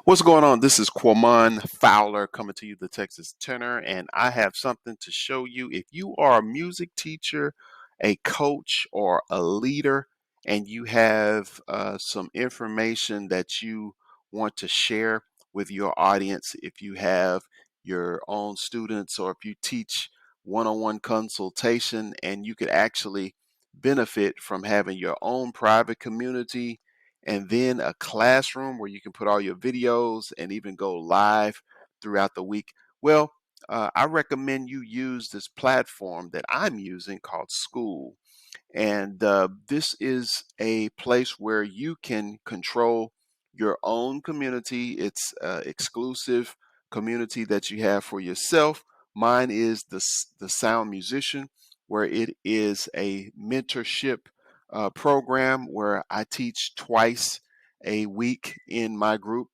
What's going on? This is Quamon Fowler coming to you, the Texas Tenor, and I have something to show you. If you are a music teacher, a coach, or a leader, and you have some information that you want to share with your audience, if you have your own students or if you teach one-on-one consultation, and you could actually benefit from having your own private community and then a classroom where you can put all your videos and even go live throughout the week. Well, I recommend you use this platform that I'm using called Skool. And this is a place where you can control your own community. It's exclusive community that you have for yourself. Mine is the Sound Musician, where it is a mentorship program where I teach twice a week in my group,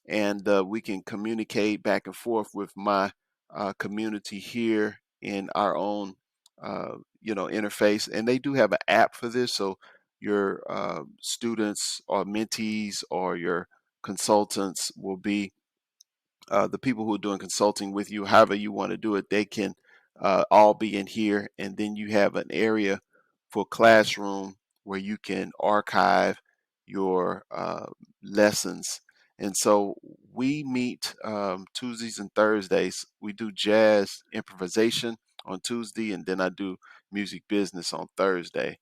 and we can communicate back and forth with my community here in our own interface. And they do have an app for this, so your students or mentees or your consultants will be the people who are doing consulting with you, however you want to do it. They can all be in here, and then you have an area for classroom where you can archive your lessons. And so we meet Tuesdays and Thursdays. We do jazz improvisation on Tuesday, and then I do music business on Thursday.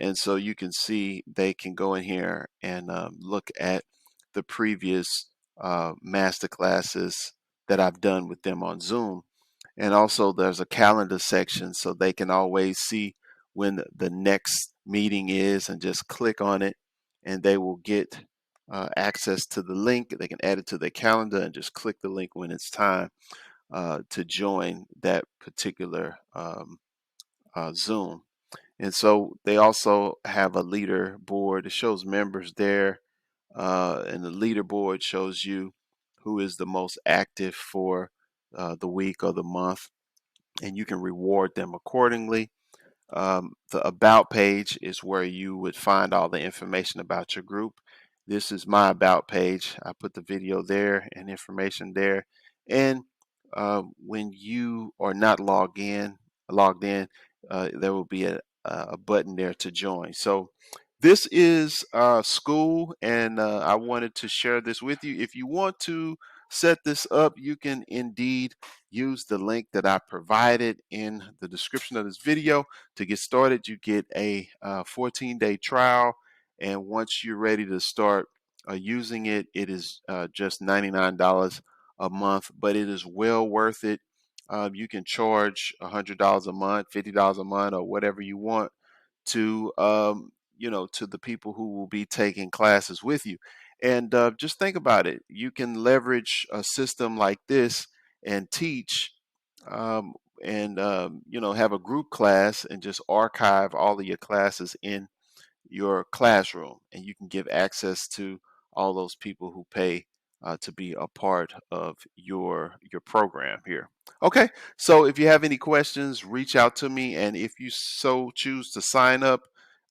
And so you can see they can go in here and look at the previous master classes that I've done with them on Zoom. And also there's a calendar section so they can always see when the next meeting is and just click on it, and they will get access to the link. They can add it to their calendar and just click the link when it's time to join that particular Zoom. And so they also have a leader board. It shows members there, and the leaderboard shows you who is the most active for the week or the month, and you can reward them accordingly. The About page is where you would find all the information about your group. This is my About page. I put the video there and information there. And when you are not logged in, there will be a button there to join. So this is Skool, and I wanted to share this with you. If you want to set this up, you can indeed use the link that I provided in the description of this video. To get started, you get a 14-day trial, and once you're ready to start using it, it is just $99 a month, but it is well worth it. You can charge $100 a month, $50 a month, or whatever you want to to the people who will be taking classes with you. And just think about it. You can leverage a system like this and teach, um, and have a group class and just archive all of your classes in your classroom, and you can give access to all those people who pay to be a part of your program here. Okay, so if you have any questions, reach out to me, and if you so choose to sign up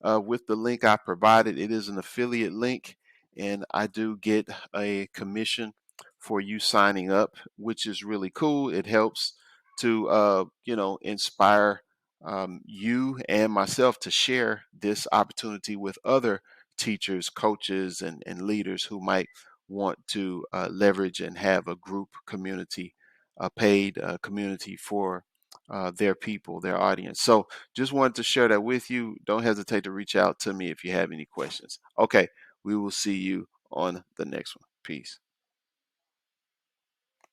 with the link I provided, it is an affiliate link, and I do get a commission for you signing up, which is really cool. It helps to inspire you and myself to share this opportunity with other teachers, coaches, and leaders who might want to leverage and have a group community, a paid community for their people, their audience. So just wanted to share that with you. Don't hesitate to reach out to me if you have any questions. Okay, we will see you on the next one. Peace.